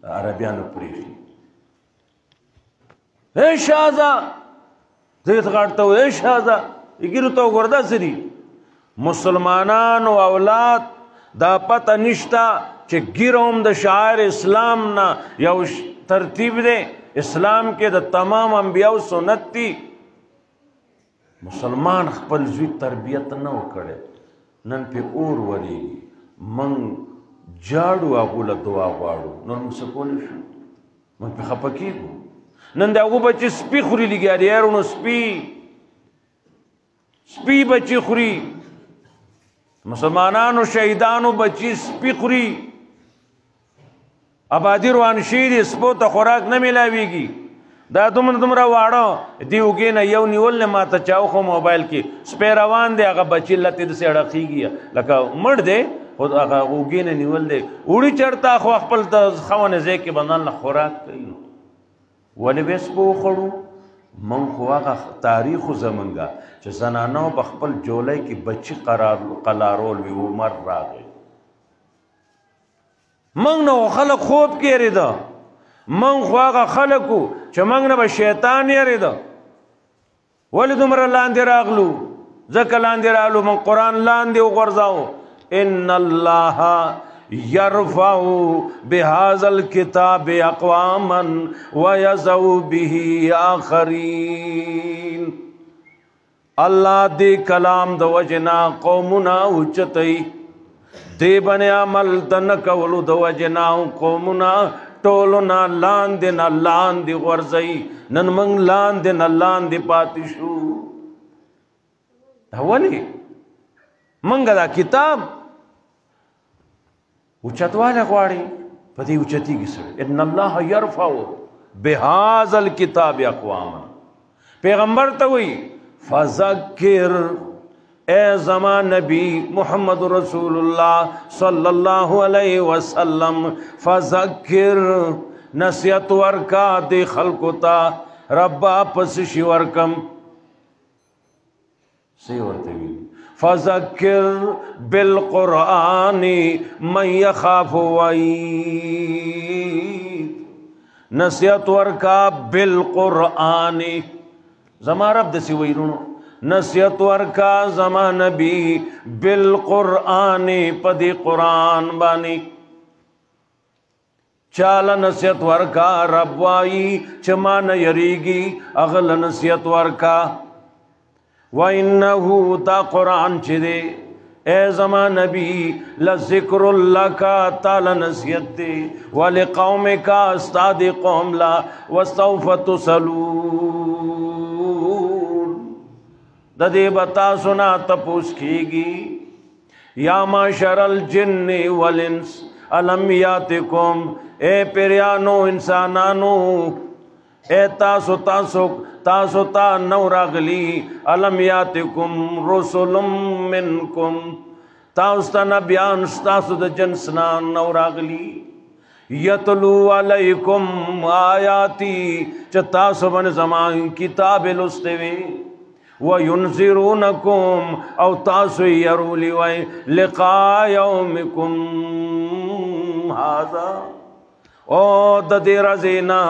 عربیانو پریخي اے شازا زیت غاړته و اے شازا یګیرو ته وګوره داسې دي مسلمانانو اولاد دا پته نشته چې ګیره هم د شاعر اسلام نه یو ترتیب دی اسلام کې د تمام انبیاو سنت دي مسلمان خپل زوی تربیت نه وکړي نن پې اور ورېږي موږ جاړو هغو له دعا غواړو نور موږ څه کولی شو موږ پې خفه کېږو نن د هغو بچې سپي خوري لګیا دی یارونو سپي بچې خوري مسلمانانو شهیدانو بچې سپي خوري آبادي روان شوي دي سپو ته خوراک نه میلاویږي دا دومره واړه دې اوږې نه یو نیول نه ما ته چا وښو موبایل کې سپی روان دی هغه بچې لتې داسې اړخېږي لکه مړ دی خو هغه اوږې نه نیول دی وړي چېرته خو خپل د خونه ځای کې به ځان له خوراک کوي نو ولې به سپو وخوړو موږ خو هغه تاریخ و زمونږه چې زنانو په خپل جولۍ کې بچي قلارول وي عمر راغی موږ نه خلک خوب کې یېرېده موږ خو هغه خلک وو چې موږ نه به شیطان یېرېده ولې دومره لاندې راغلو ځکه لاندې راغلو موږ قرآن لاندې وغورځاو ان الله يرفع بهذا الكتاب اقواما ويذو به آخرين الله دې کلام د وجنا قومنا اوچتای دې باندې عمل د نه کولو د وجنا قومنا ټولنا لاندې نه لاندې غورځي نن موږ لاندې نه لاندې پاتې شو دا ولې موږ دا کتاب اوچتواله غواړي په دې اوچتېږي سړی ان الله يرفع بهذا الكتاب اقواما پیغمبر ته وایي فذکر اے زمان نبی محمد رسول اللہ صلی اللہ علیہ وسلم فذکر نصیحت ورکا دے خلقو تا ربا پس شی ورکم سی ورتوی فذکر بالقرآن من یخاف وعید نصیحت ورکا بالقرآن زما رب دسی ویرونو نصیحت ورکا زما نبی بالقرآن پدی قرآن بانی چال نصیحت ورکا رب وائی چما نیریگی اغل نصیحت ورکا وَإِنَّهُ تا قرآن چی دے اے زما نبی لذکر اللہ کا تعالی نصیحت دے وَلِقَوْمِ کا استاد قوم لا وَسَوْفَ تُسَلُونَ دا دے بتا سنا تپوس کیگی یا معشر الجن والانس الم یاتکم اے پیریانو انسانانو اے تاسو تا نو راغلی الم یاتکم رسول منکم تاسو تا نبیان تاسو د جنسنا نو راغلی یتلو علیکم آیاتی چه تاسو بن زمان کتاب لستوی وینذرونکم او تاسو یرولی وی لقاء یومکم هذا او د دې رزینا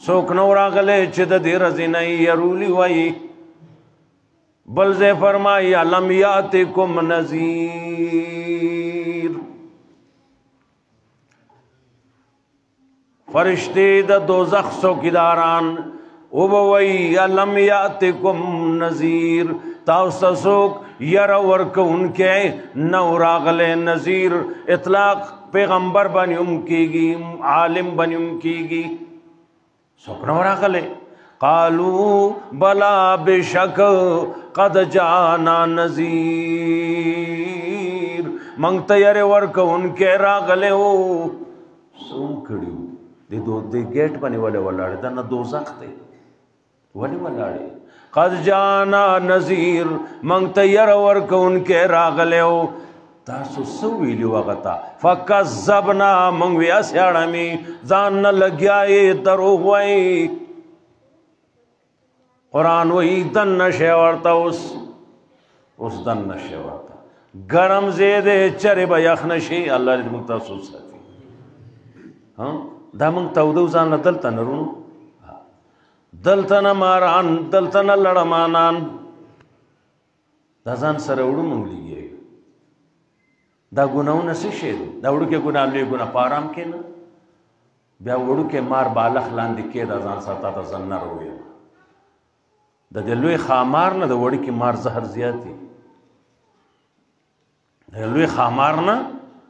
څوک نو راغلی چې د دې رزینا یرولی وی بل ځای فرمایي الم یاتکم نذیر فرشتے د دوزخ څوکیداران او بوئی علم یاتکم نذیر تاسو سوک یر ورک ان کے نو راغل نذیر اطلاق پیغمبر بنیم کی گی عالم بنیم کی گی سوک نو راغل قالو بلا بشک قد جانا نذیر منگتا یر ورک ان کے راغل ہو سوم کڑیو دی گیٹ بنی والے ولاڑ دا نا دوزخ دے ولی ولاڑی قد جانا نذیر منگتا یر ورک ان کے راغلے ہو تاسو سویلی وغتا فکذبنا منگوی اسیاڑمی زان لگیائی دروغ وئی قرآن وئی دن نشے ورطا اس دن نشے ورطا گرم زیدے چرے با یخ نشی اللہ رد مقتصد ساتھی دا موږ تودو ځان له دلته نه رونو دلته نه ماران دلته نه لړمانان دا ځان سره وړو موږ لګېږو دا ګناهونه څه شی دی دا وړوکې ګناه لوی ګناه په ارام کې نه بیا وړوکې مار بالغ لاندې کېده ځان سره تا ته زه نر ویم د دې لوی خامار نه د وړوکې مار زهر زیات دی د لوی خامار نه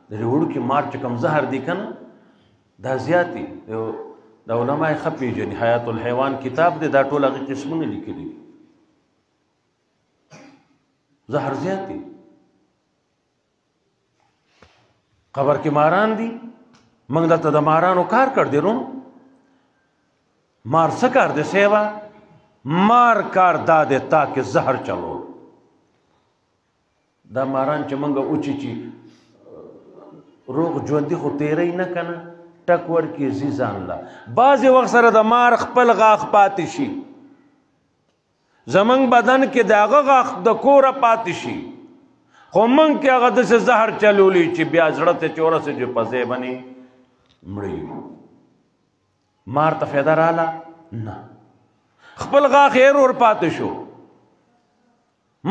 د دې وړوکې مار چې کوم زهر دی که نه دا زیات دي د علما یې ښه پېژني حیات الحیوان کتاب دی دا ټول هغې قسمونه لیکلي دي زهر زیات دي قبر کې ماران دي موږ دلته د مارانو کار کړ دی رون مار څه کار دی سیوا مار کار دا دی تا کې زهر چلو دا ماران چې موږ اوچیچي روغ ژوندي خو تیری نه که نه ټک ورکړي ځي ځان له بعضې وخت سره د مار خپل غاښ پاتې شي زمونږ بدن کې د هغه غاښ د کوره پاتې شي خو موږ کې هغه داسې زهر چلولی چې بیا زړه ته چې ورسېږي په ځای باندې مړه مار ته فایده راله نه خپل غاښ یې ور پاتې شو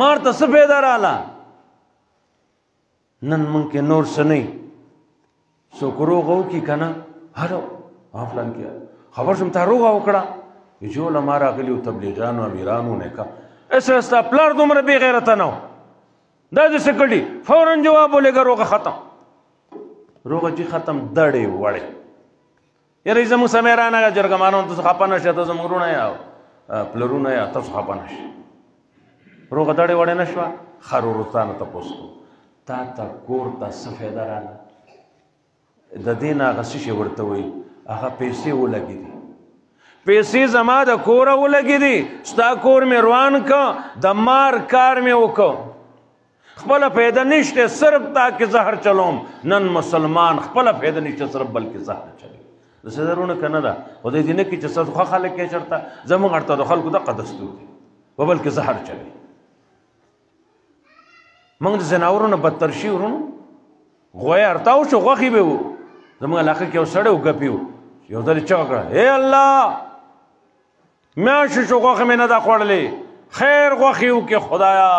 مار ته څه فایده راله نن موږ کې نور څه نه څوک روغه وکړي که نه هلو فلان کې خبر شوم تا روغه وکړه جوله ما راغلي وو تبلیغیانو امیرانو نکاح اسره ستا پلار دومره بې غیرته نه و دا دې څه کړي فوراً جواب ولېږه روغه ختم روغه چې ختم دړې وړې یاره زموږ سمیرانه جرګمانو تاسو خفه نه شئ تاسو زموږ وروڼه یا پلرونه یا تاسو خفه نه شئ روغه دړې وړې نه شوه ښه ورور تا نه تپوس کوو تا ته کور ته څه فایده راله د دې نه هغه څه شی ورته وایي هغه پیسې ولګېدي پیسې زما د کوره ولګېدي ستا کور مې روان که د مار کار مې وکړ خپله فایده نشته صرف تا کې زهر چلوم نن مسلمان خپله فایده نشته صرف بلکې زهر چلوي داسې درونه که نه ده خدای دې نه کړي چې ستاسو ښه خلک یې چېرته زموږ اړته د خلکو دقه دستور دي و بلکې زهر چلوي موږ د ځناورو نه بدتر شي ورونو غوی ارتاو شو غوښې به وو زموږ علاقه کې یو سړی و ګپي و یو ځل یې چغه کړه ای الله میاشتې شو غوښه مې نه ده خوړلې خیر غوښې وکړې خدایا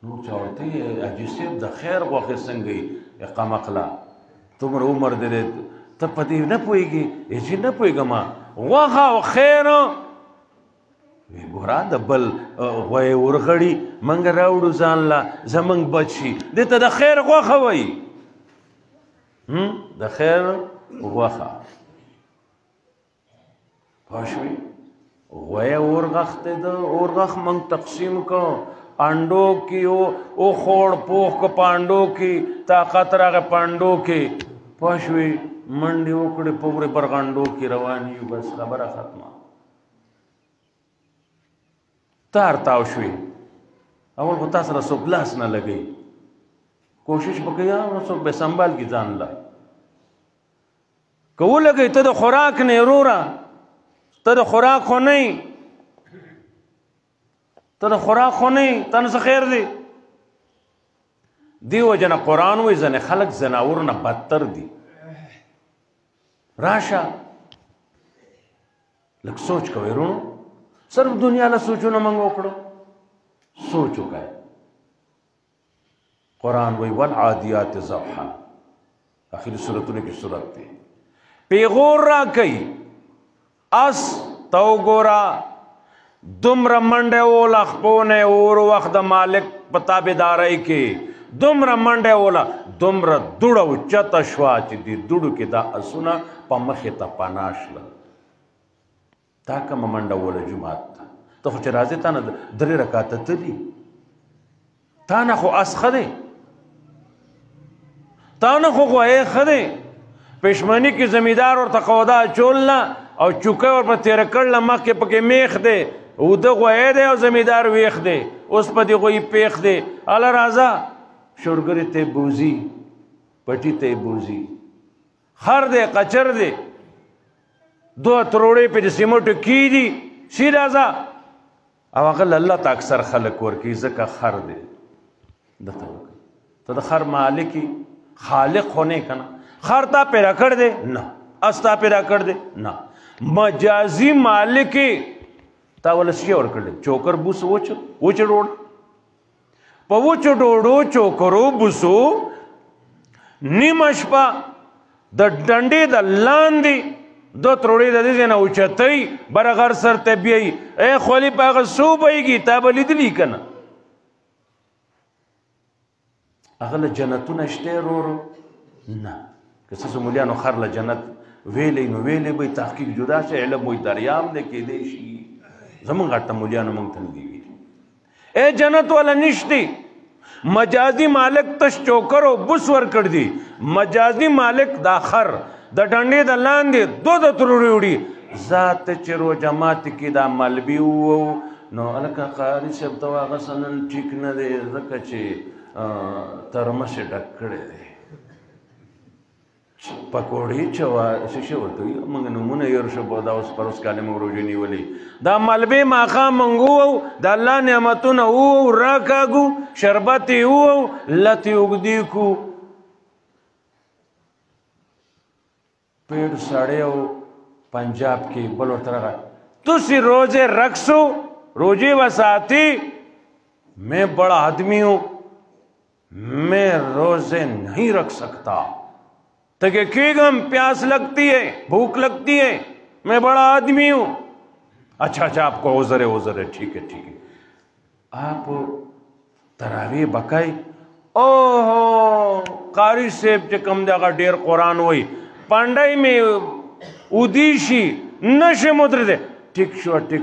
نو چا ورته وایي حاجي صاحب د خیر غوښې څنګه یي قمقله څومره عمر دی ته په دې نه پوهېږې چې نه پوهېږم غوښه او خیر ګوره د بل غوی ورغړي موږ راوړو ځان له زموږ بچ شي دې ته د خیر غوښه وایي د خیر غوښه پوه شوې غوی ورغښتېده ورغښ موږ تقسیم کو انډو کې او خوړ پوخ کو په انډو کې طاقت راغی په انډو کې پوه شوې منډې وکړې په ورې برغنډو کې روان یو بس خبره ختمه تار تاو شوې اول خو تا سره څوک لاس نه لګوي کوشش به کوي څوک به سنبال کړي ځان له که ولګوي ته د خوراک نه وروره ته د خوراک خو نه یې ته د خوراک خو نه یې تا نه څه خیر دی دې وجه نه قرآن وایي ځینې خلک ځناورو نه بدتر دي راشه لږ سوچ کوئ وروڼو صرف دنیا له سوچونه موږ وکړو سوچ وکړئ قرآن وایي والعادیات ضبحا اخري صورتونو کې صورت دی پیغور را کوي اس ته وګوره دومره منډه وله خپونه اور وخت د مالک په تابعدارۍ کې دومره منډه وله دومره دوړه اوچته شوه چې دې دوړو کې دا اسونه په مخې ته پناه شله تا کومه منډه وله جومات ته ته خو چې راځې تا نه 3 رکاته تلي تا نه خو اس ښه دی تا نه خو غویی ښه دی پښمني کې زمیندار ورته قودا اچول نه او چوکۍ ور په تېره کړله مخکې پکې میخ دی اوده غویی دی او زمیندار ویښ دی اوس په دې غویي پیښ دی هله راځه شورګرې ته یې بوځي پټي ته یې بوځي خر دی قچر دی 2 تروړې پې د سیمټو کېږي شي راځه او هغه الله ته اکثر خلک ورکوي ځکه خر دی دته ته د خر مالک خالق خو نه که نه خر تا پیدا کړ دی نه، اس تا پیدا کړ دی نه. مجازي مالک تا ول شي ورکړل چوکر بوس وچ ډوډ په وچو ډوډو چوکرو بوسو نیمه شپه د ډنډې د لاندې دو تروړې د دې نه اوچتای برغر سر ته بیاي اے خولي په هغه سو بهږي تا به لیدلی که نه؟ هغه له جنتونه شته ورورو؟ نه. که څه مولیانو خر له جنت ویلی نو ویلی به تحقیق جدا شي، علم وایي دریاب دی کیدی شي. زمونږ غټه مولیانو موږ ته نه دي ویلي. اے جنت والا نشتی، مجازي مالک تش چوکر او بوس ورکړ دي. مجازي مالک دا خر د ډنډې د لاندې دو د تروړې وړي ذات چې رو جماعت کې دا ملبي وو نو هلکه قاري صاحب ته هغه څه نن ټیک نه دی ځکه چې ترمس یې ډک کړی دی. پکوړې شیشه ورته وي موږ نومونه یې ورشو دا اوس پر اوس کالې موږ روژې نیولې دا ملبې ماښام موږ ووو د الله نعمتونه ووو راکاږو شربت یې ووو لتې اوږدې کړو پیڑ ساڑے ہو پنجاب کی بلو ترغا تسی روزے رکھسو روزے وساتی میں بڑا آدمی ہوں میں روزے نہیں رکھ سکتا تاکہ کیگم پیاس لگتی ہے بھوک لگتی ہے میں بڑا آدمی ہوں. اچھا آپ کو عذر ہے ٹھیک ہے آپ تراویح بکائی اوہو قاری صاحب چکم جاگا دیر قرآن ہوئی پانڈائی میں ادیشی نشے مدر دے ٹک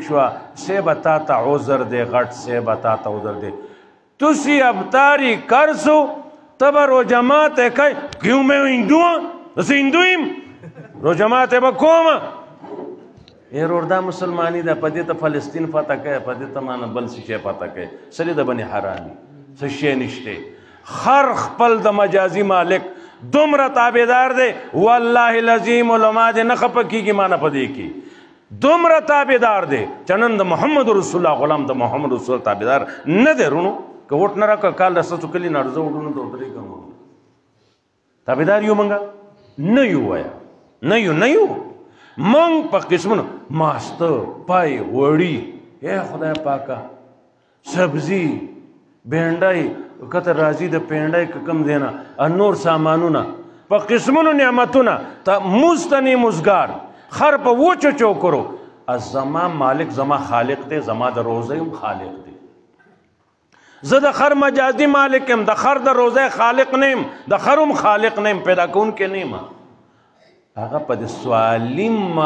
شوا سے بتاتا عذر دے غٹ سے بتاتا عذر دے تسی ابتاری کرسو تب رو جماعت ہے کیوں میں ہندو ہوں اسے ہندویم رو جماعت ہے بکوم اے روردہ مسلمانی دا پدی تا فلسطین فتح کہے پدی تا مانا بل سشے فتح کہے سلی دا بنی حرامی سشے نشتے خر خپل دا مجازی مالک دمرا تابیدار دے واللہ العظیم علماء دے نخپ کی مانا پدی کی دمرا تابیدار دے چنن دا محمد رسول اللہ غلام دا محمد رسول اللہ تابیدار نہ دے رونو کہ ووٹ نہ رکھا کال رسا چکلی نرزو اڈونو دو دری کنگو تابیدار یو منگا نیو آیا نیو منگ پا قسمونو ماستر پائی وڑی اے خدا پاکا سبزی بینڈائی کتر رازی دا پینڈائی کم دینا نور سامانونا پا قسمونو نعمتونا تا مستنی مزگار خر پا وچو چو کرو از زما مالک زما خالق دے زما دا روزیم خالق دے زد خر مجازی مالکم دا خر دا روزے خالق نیم دا خرم خالق نیم پیدا کون کے نیم آگا پا دا سوالیم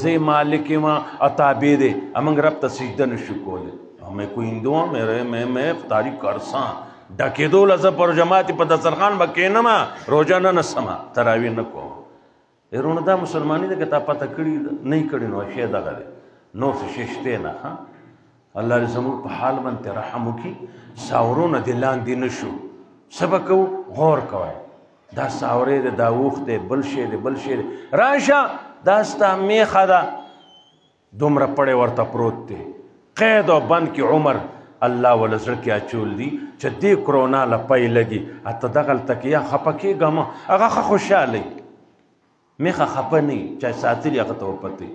زی مالکی ما اتابی دے امنگ رب تا سجدہ نشکو دے میں کوئی ہندو ہوں میں افطاری کرساں ڈکے دو لزا پر جماعتی پا دسترخان بکے نما روجانہ نسما تراوی نکو ایرون دا مسلمانی دا کتا پتا کڑی نہیں کڑی نو شیدہ گرے نو سے ششتے نا اللہ رزمون پا حال منتے رحمو کی ساورون دلان دی نشو سبکو غور کوئے دا ساورے دے دا اوخ دے بلشے دے راشا داستا میخا دا دومرا پڑے ورطا پروت دے قید و بند کی عمر اللہ والزر کیا چول دی چا دی کرونا لپای لگی اتا دغل تکیا خپکی گاما اگا خوشا لئی میخا خپا نہیں چاہی ساتری اگا تو پتی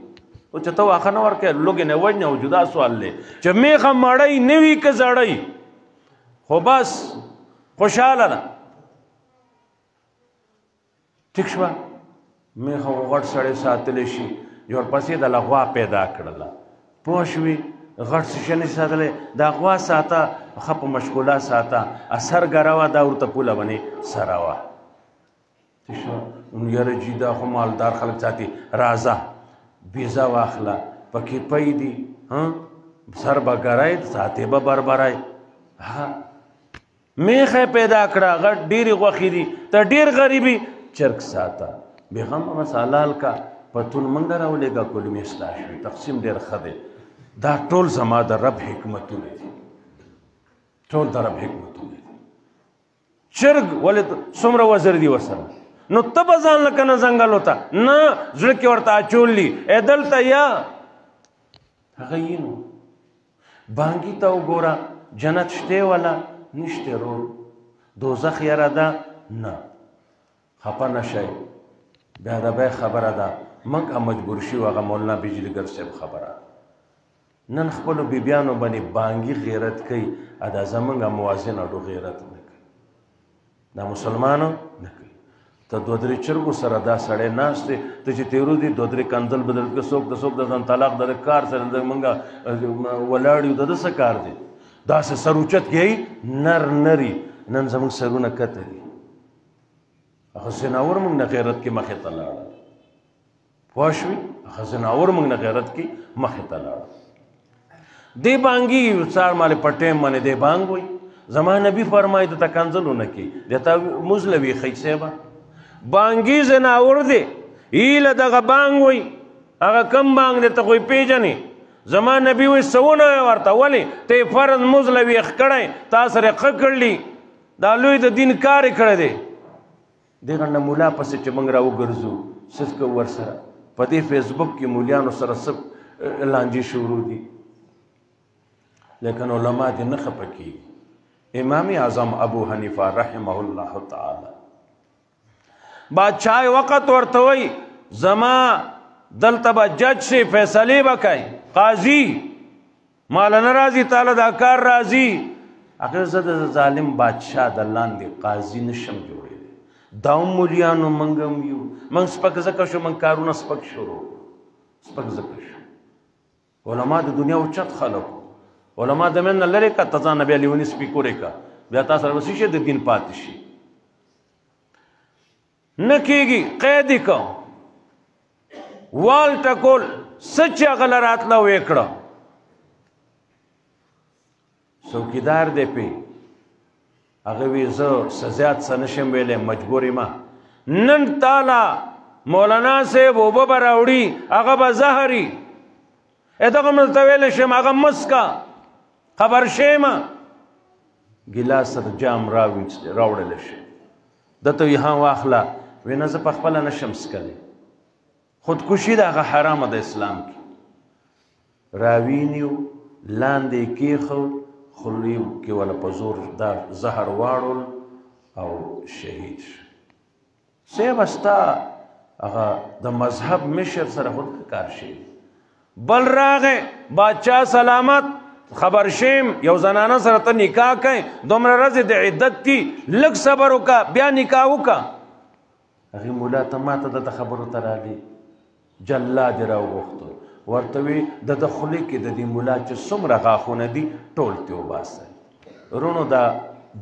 او چا تو آخا نور که لوگی نوجن او جدا سوال لے چا میخا مڑای نوی که زڑای خو بس خوشا لنا ٹھیک شوا میخا غٹ سڑے ساتلی شی جور پسی دا لغوا پیدا کرلا پوشوی غٹ سشنی ساتلے دا غوا ساتا خپ مشغولا ساتا اثر گراوا دا ورطا پولا بنی سراوا ٹھیک شوا ان یر جیدہ خو مالدار خلق ساتی رازا بیزا واخلا پکی پای دی سر با گرائی ساتی با بربرائی میخه پیدا کرا غٹ ډیر غوخی دی تا ډیر غریبی چرک ساتا بیغم مسالال کا پتون منگر اولی گا کلمی استاشوی تقسیم دیر خده دا ټول زما د رب حکمتونه دي ټول د رب حکمتونه دي چرګ ولې څومره وزر دي ورسره نو ته به ځان لکه نه ځنګل وته نه زړه کې ورته اچولي ای دلته یا هغه یې نو بانګي ته وګوره جنت شته ولا نشته رو دوزخ یاره ده نه خفه نشئ بیا د بیا خبره ده موږ هم مجبور شو هغه مولانا بجلیګر صاحب خبره نن خپلو بیبیانو باندې بانګي غیرت کوي دا زمونږ موازن اډو غیرت نه کوي دا مسلمانو نه کوي ته دوه درې چرګو سره دا سړی ناست دی ته چې تېرو دي دوه درې کندل بدل کړه څوک د څوک د ځان طلاق د کار سره زمونږ ولاړ یو د ده څه کار دی داسې سر اوچت کوي نر نري نن زمونږ سرونه کته دي هغه زناور موږ نه غیرت کې مخې ته لاړه پوه شوې هغه زناور موږ نه غیرت کې مخې ته لاړه دی بانګي سار مالې په ټیم باندې دی بانګ وایي زما نبي فرمایي د ته کنځل ونه کړي د تا مزلوي ښی صاحبه بانګي زناور دی هیله دغه بانګ وایي هغه کم بانګ دی ته خو یې پېژنې زما نبي وایي څه ونه ورته ولې ته یې فرض مزلوي یې کړی تا سره یې ښه کړلي دا لوی د دین کار یې کړی دی دغه نه مولا پسې چې موږ راوګرځو څه کوو ورسره په دې فیسبوک کې مولیانو سره څه لانجې شروع دي لیکن علما دې نه خفه کېږي امام اعظم ابو حنیفه رحمه الله تعالی بادشاہ وقت ورته وایي زما دلته به جج شي فیصلې به کوي قاضي مال نه راځي تعالی دا کار راځي هغه زه د ظالم بادشاہ د لاندې قاضي نشم جوړېدی دا هم مولیانو موږ هم یو موږ سپک ځکه شو موږ کارونه سپک شروع سپک ځکه شو علما د دنیا اوچت خلک علما د من نه لرې که ته ځان بیا لیوني سپیکورې که بیا تا سره به څه شي د دین پاتې شي نه کېږي قید یې که وال ټکول څه چې هغه له راتله ویې کړه څوکیدار دی پې هغه وی زه څه زیات څه نشم ویلی مجبور یم نن تاله مولانا صاحب اوبه به راوړي هغه به زهر وي دغه مې درته ویلی شم هغه مسکه خبر شیم ګیلاس سره جام راوړلی شي ده ته وي ها واخله وی نه زه پخپله نشم څکلی خودکشي د هغه حرامه د اسلام کې راوینیو لاندې یې کېښود خولې کې ولا په زور دا زهر واړول او شهید شو صاحب ستا هغه د مذهب مشر سره خود کار شي بل راغی بادشاه سلامت خبر شیم یو زنانه سره ته نکاح کوي دومره ورځې د عدت دي لږ صبر وکړه بیا نکاح وکړه هغې مولا ته ماته دته خبرو ته راغلی جلاد یې راوغوښتو ورته وی د ده خولې کې د دې ملا چې څومره غاښونه دي ټول ترې وباسئ وروڼو دا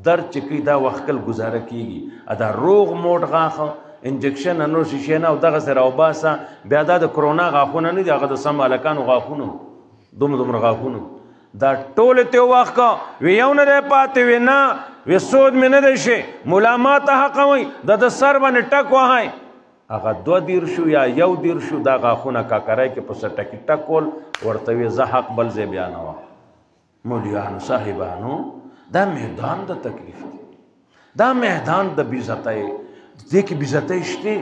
درد چې کوي دا وښکل ګزاره کېږي دا روغ موټ غاښه انجکشن نور شیشې نه او دغسې راوباسه بیا دا د کرونا غاښونه نه دي هغه د سم هلکانو غاښونه دومره غاښونه دا ټول یې ترې ووښکه وی یو نه دی پاتې وی نه وی سود مې نه دی شی ملا ما ته حقه وایي د سر باندې ټک وهئ هغه 2 یا 1 دا غاښونه کاکری کې په سر ټکي ټکول ورته وی زه حق بل ځای بیانوم مولیانو صاحبانو دا میدان د تکلیف دی دا میدان د بېعزتۍ دې کې بېعزتۍ شته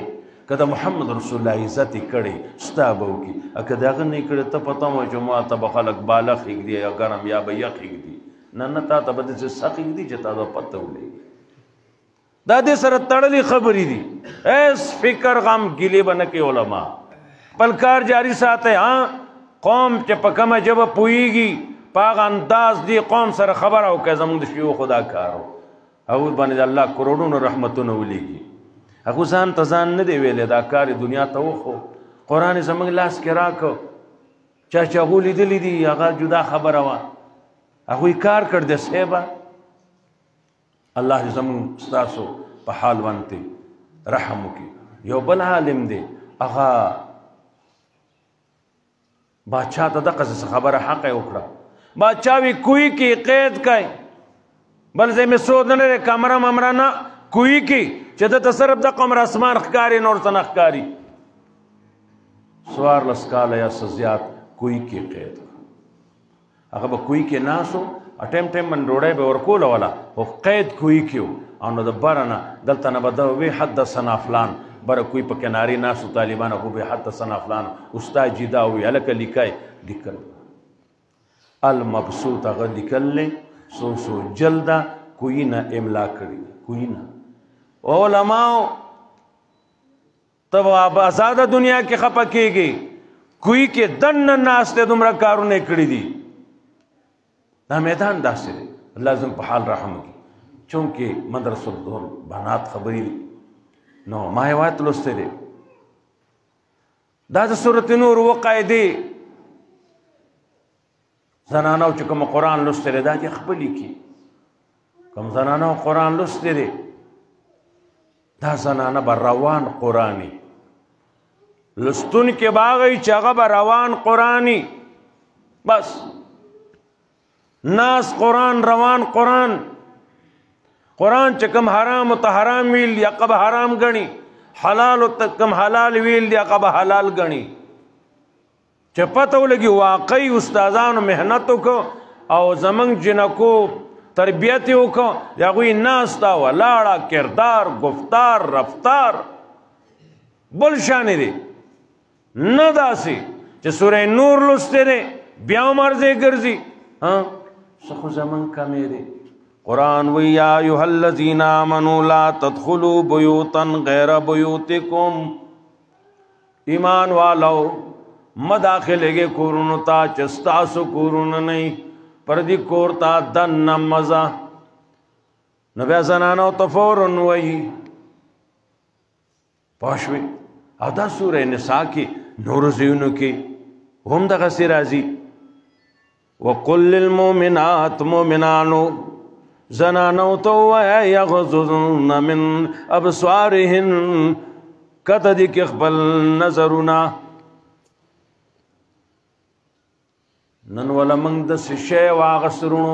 که د محمد رسول الله عزت یې کړی ستا به وکړي که د هغه نه یې کړی ته پته وه چې ما ته به خلک باله ښږدي یا ګرم یا به یخ ښږدي نه تا ته به داسې څه ښږدي چې تا ته پته ولګي دا دې سره تړلې خبرې دي هېڅ فکر غم ګیلې به نه کوي علما خپل کار جاري ساتئ قوم چې په کومه ژبه پوهېږي په هغه انداز دې قوم سره خبره وکړئ زموږ د شیو خدا کار و هغوی باندې د الله کروڑونو رحمتونه ولیږي هغو ځان ته ځان نه دی ویلی دا کار دنیا ته وخو قرآن یې زموږ لاس کې راکړ چا چې هغو لیدلی دي هغه جدا خبره وه هغوی کار کړ دی صحیبه الله دې زموږ ستاسو په حال باندې رحم وکړي یو بل عالم دی هغه بادشاہ ته دقسې خبره حق یې وکړه بادشاہ وی کوی کې قید کوي بل ځای مې سود نه لري کمره ممره نه کوی کې چې دته صرف د قمر اسمان ښکاري نور څه نه ښکاري 14 کاله یا څه زیات کوی کې قید هغه به کوی کې ناست و ټیم باندې ډوډۍ به ورکوله وله خو قید کوی کې و او نو د بره نه دلته نه به ده وی حدثنا فلان بره کوی په کنارې ناست و طالبان هغو به حدثنا فلان استاد جدا وي هلکه لیکئ لیکل المبسوط هغه لیکل څو جلده کوی نه املا کړي کوی نه علماو تب آزاد دنیا کې خپه کېږي کوی کې دن ناسته دومره کارونه کړي دي دا میدان داسې دی الله زموږ په حال رحم وکړي چونکې مدرسه الدور بنات خبرې دي نو ما هېواد لوستی دی دا د سورت نور اووه قاعدې زنانو چې کوم قرآن لوستی دی دا دې خپلې کړي کوم زنانو قرآن لوستی دی دا زنانه به روان قرآني لستون کې باغی چې هغه به روان قرآني بس ناس قرآن روان قرآن چې کوم حرام ته حرام ویل یا هغه به حرام ګڼي حلال ته کوم حلال ویل دی هغه به حلال ګڼي چې پته ولګي واقعي استادانو محنت وکړو او زمونږ جنکو تربیت یې وکړو د هغوی ناسته ولاړه کردار گفتار رفتار بل شانې دی نه داسې چې سوره نور لوستی دی بیا هم عرضې ګرځي څه خو زمونږ کمې دی قرآن وی یا ایها الذین آمنوا لا تدخلوا بیوتا غیر بیوتکم ایمان والو مداخلے کورونو تا چې ستاسو کورونه نه پردی کور تا دننه مزه نو بیا زنانو ته فورن وایي پوه شوې او دا سوره نساء کې نورو ځایونو کې هم دغسې راځي وقل للمؤمنات مؤمنانو زنانو ته ووایه یغضضن من ابصارهن کته دي کې خپل نظرونه نن ولا موږ داسې شی واغسترونو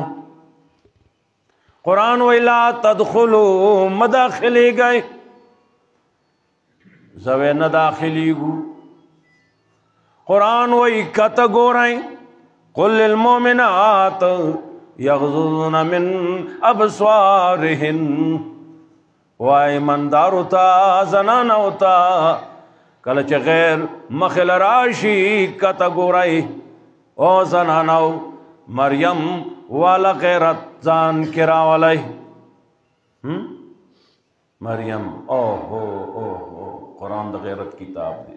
قرآن وی لا تدخلوا مداخلېږئ زوی نه داخلېږو قرآن وی کته ګورئ قل للمؤمنات یغضضن من ابصارهن وای ایماندارو ته زنانو ته کله چې غیر مخل راشي کته ګورئ او زنانو مریم والا غیرت ځان کې راولی مریم اوهو قرآن د غیرت کتاب دی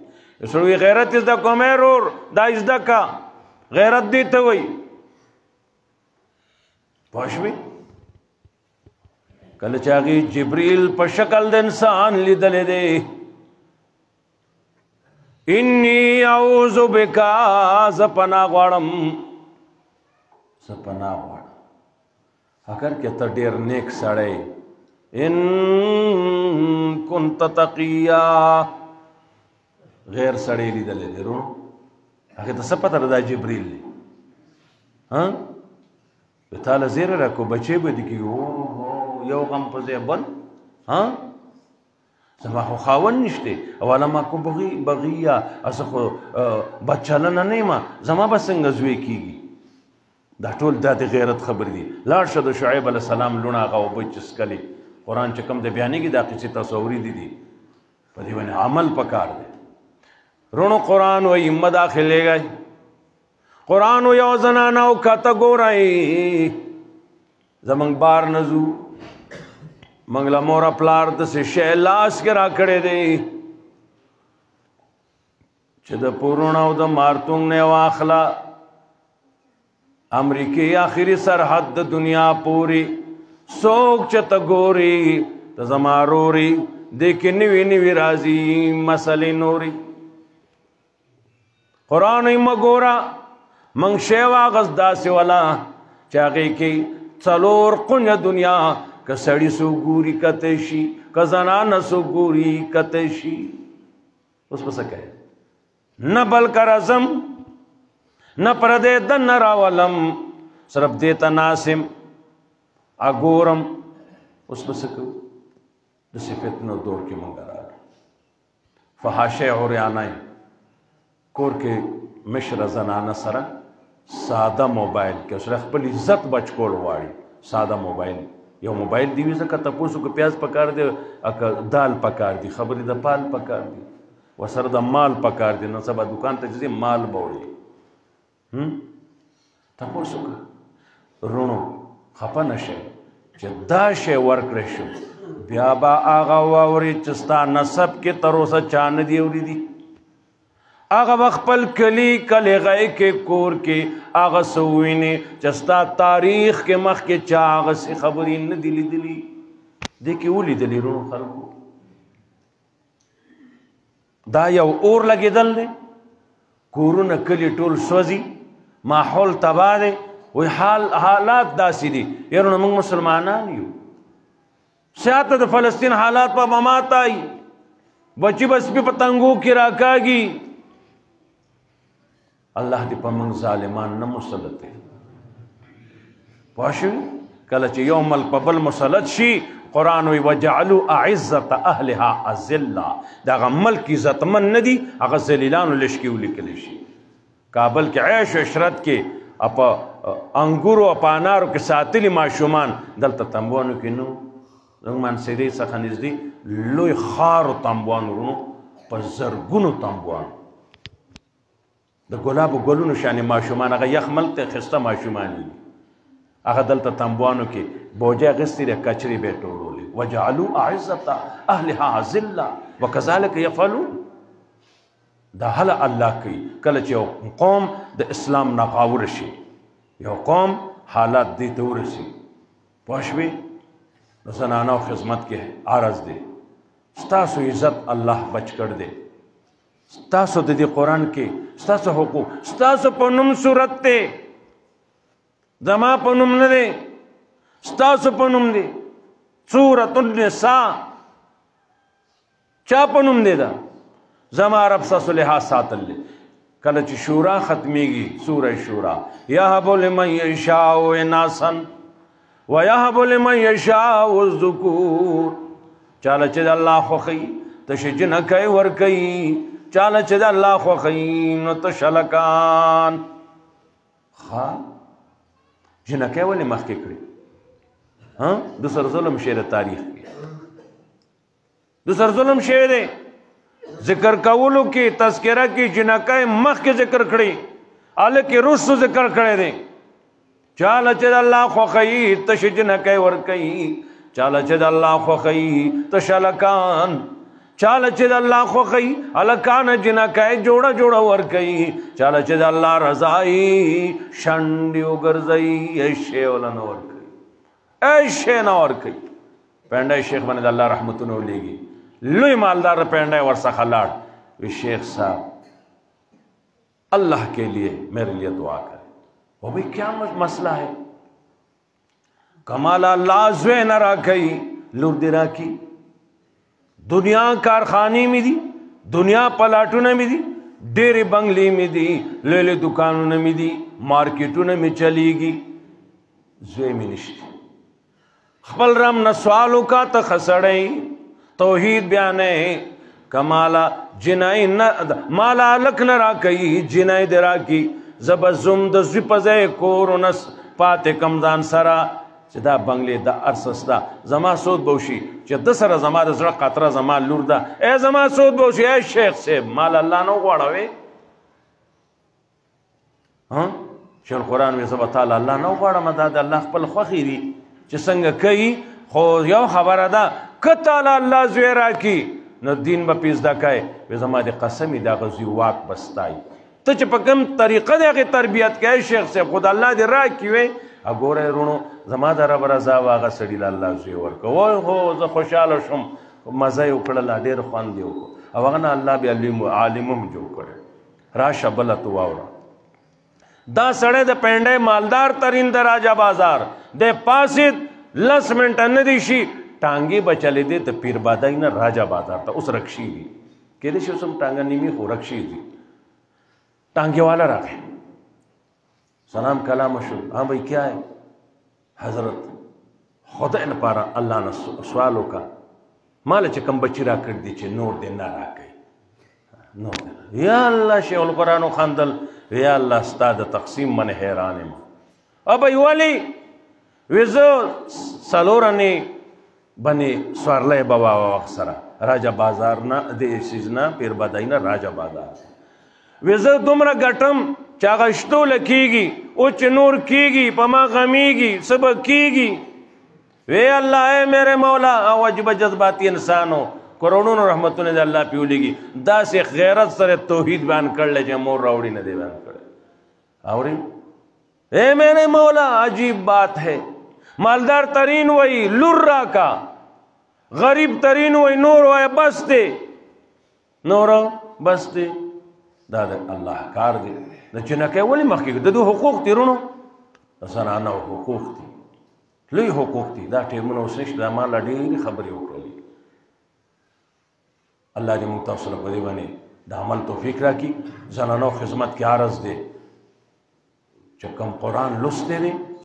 سړی غیرت زده کوم رور دا زده کا غیرت دی ته وایي پوه شوې کله چې هغې جبریل په شکل د انسان لیدلی دی انی اعوذ بکا زه پناه غواړم اگر که ته ډېر نیک سړی ان كنت تقیا غیر سړی لیدلی دی رونو هغې ته څه پته ده دا جبریل دی تاله زیره راکو بچې به دي کېږي یو غم په ځای بل زما خو خاوند نشته اوله ما کو بغیه زه خو بدچلنه نه یم زما به څنګه زوی کېږي دا ټول دا د غیرت خبرې دي لاړ شه د شعیب علیه السلام لوڼه هغه اوبه چسکلې قرآن چې کوم د بیانېږي دا قصې تاسو اورېدې دي په دې باندې عمل پکار دی رونو قرآن وایي مداخلېږئ قرآن و یو زنانو کته ګورئ زمونږ بار نه ځو موږ له موره پلار داسې شی لاس کې راکړی دی چې د پورونه او د مارتونګ نه واخله امریکې آخري سرحد د دنیا پورې څوک چې ته ګوري ته زما روري دې کې نوي نوي راځي مسلې نورې قرآن یې مه ګوره منگ شی واغس داسې والا چې هغې کې څلور قنجه دنیا که سړي څوک ګوري کتی شي که زنانه څوک ګوري کتی شي اوس به څه کوې نه بلکه راځم نه پردی دننه راولم صرف دې ته ناسم اګورم اوس به څه کوو داسې فتنو دور کې موږ راغلو فحاشۍ عریانۍ کور کې مشره زنانه سره ساده موبایل کې سره خپل عزت بچ کول غواړي ساده موبایل یو موبایل دی وي ځکه تپوس وکړو پیاز پکار دی دال پکار دی خبرې د پال پکار دی ورسره د مال پکار دی نن سبا دکان ته چې مال به وړي تپوس وکړه رونو خفه نه شئ چې دا شی ورکړی شو بیا با آغا واوری چستا نسب کې تر اوسه چا نه دی اوریدي هغه خپل کلی کلی غی کې کور کې هغه سووینه چستا تاریخ کې مخ کې چا هغه سي خبرې نه دی لیدلي دې کې ولیدلي ورو خلکو دا یو اور لګېدل دی کورونه کلی ټول سوځي ماحول تباه دی وی حالات داسې دي یاره موږ مسلمانان یو شاته د فلسطین حالات په ممات آئی بچی بس پی پتنگو کی راکاگی اللہ دی پا منگ ظالمان نمسلط ہے پاشوی کله چې یو ملک په بل مسلط شي قرآن وی وجعلوا اعزت اهلها اذلا دا ملک عزتمن ندی هغه ذلیلانو لشکي ولیکل شي کابل کې عیش و عشرت کې اپا انګورو اپا انارو کې ساتلی ماشومان دلته تنبوانو کې نو زموږ منصرې څخه نږدې لوی خارو تنبوانو ورونو په زرګونو تنبوانو د ګلابو ګلونو شانې ماشومان هغه یخ ملک ته ښایسته ماشومان دي هغه دلته تنبوانو کې بوجه اخیستې د کچرې به یې ټولولې وجعلوا اعزت اهلها ذلا وکذلک یفعلون دا هله الله کوي کله چې یو قوم د اسلام نه غاوره شي یو قوم حالات دې ته ورسي پوه شوې د زنانو خدمت کې عرض دی ستاسو عزت الله بچ کړ دی ستاسو د دې قرآن کې ستاسو حقوق ستاسو په نوم صورت دی زما په نوم نه دی ستاسو په نوم دی سورۃ النساء چا په نوم دی دا زما رب ستاسو لحاظ ساتل دی کله چې شورا ختمیږي سوره شورا یهب لمن یشاء اناثا ویهب لمن یشاء الذکور چاله چې د الله خوښوي ته جنکۍ ورکوي چاله چې د الله خوښوي نو ته شلکان جنکۍ ولې مخکې کړي د سر ظلم شعر تاریخ کې د سر ظلم شعر دی ذکر کولو کې تذکرہ کې جنکۍ مخکې ذکر کړي هلکې رسو ذکر کړی دی چاله چې د الله خوښوي ته جنکۍ ورکوي چاله چې د الله خوښوي ته شلکان چاله چې د الله خوښوي هلکان جنکۍ جوړه جوړه ورکوي چاله چې د الله رضایي شنډې وګرځوي ای شی وله نه ورکوي ای شی نه ورکوي پینډی شیخ باندې د الله رحمتونه ولیږي لوی مالدار پینڈے ورڅخه لاړ وی شیخ صاحب اللہ کے لیے میرے لیے دعا کرے وہ بھئی کیا مسئلہ ہے کمالا اللہ زوے نہ راکھئی لور دی راکی دنیا کارخانی میں دی دنیا پلاٹوں میں دی ډېرې بنگلې مې دي لوی دکانونه مې دي مارکیټونه مې چلیږي زوی مې نشته خپل رب نه سوال وکړه ته خسړی توحید بیانے کمالا جنائی مالا لک نہ راکی جنائی دے راکی زبزم د زوی پزے کورونس پاتے کمزان سرا چې دا بنگلې دا ارسس دا زما سود بوشي چې د سره زما د زړه قطره زما لور ده ای زما سود بوشي ای شیخ صاحب مال الله نه غواړوي شیخ قرآن وی زبا تعالی الله نه غواړم دا د الله خپل خوښي دي چې څنګه کوي خو یو خبره ده که تعالی الله زوی راکي نو دین به پې زده کوي وی زما د قسمي د هغه زوی واک به ستایي ته چې په کوم طریقه د هغې تربیت کوې شیخ صاحب خو د الله دې راکي وی اګوره رونو زما د رب رضا و هغه سړي له الله زوی ورکړه وای هو زه خوشحاله شوم مزه یې وکړله ډېر خوند یې وکړو او هغه نه الله بیا عالم هم جوړ کړی راشه بله تو واوره دا سړی د پینډی مالدار ترین د راجا بازار د پاسید 10 منټه نه دی شي ټانګې به چلېدې ته پیر بادای نه راجا بازار ته اوس رکشي دي کېدای شي اوس هم ټانګه نیمې خو رکشي دي ټانګې والا راغی سلام کلام شو ہاں بھائی کیا ہے حضرت خدا لپاره الله نه سوال وکړه مال چې کوم بچی را کړ دي چې نور دې نه راکړي نور یا الله شیخ القرآن خندل یا الله ستا د تقسیم من حیران یم ابا ولی وزو سلورنې بنې سوارلی بابا وخت سره راجا بازار نه د سیز نه پیر بدای نه راجا بازار وزه دومره ګټم چې هغه شتوله کېږي او چې نور کېږي په ما غمیږي څه به کېږي وے اللہ اے میرے مولا او عجب جذباتی انسانو کروڑونو رحمتونه دے اللہ پیولیگی دا سے غیرت سر توحید بیان کر لے جے مور راوڑی نہ دے بیان کرے آوری اے میرے مولا عجیب بات ہے مالدار ترین وہی لرہ کا غریب ترین وہی نور وہی بس دے نورو بس دے دا اللہ کار دے دا چنکے ولی مخی دا دو حقوق تی رونو دا زنانو حقوق تی لوی حقوق تی دا ٹیمونو سنش دا مالا دیر خبری اکرلی اللہ دے متصل بدے بنے دا عمل توفیق را کی زنانو خدمت کی عرض دے چکم قرآن لستے دے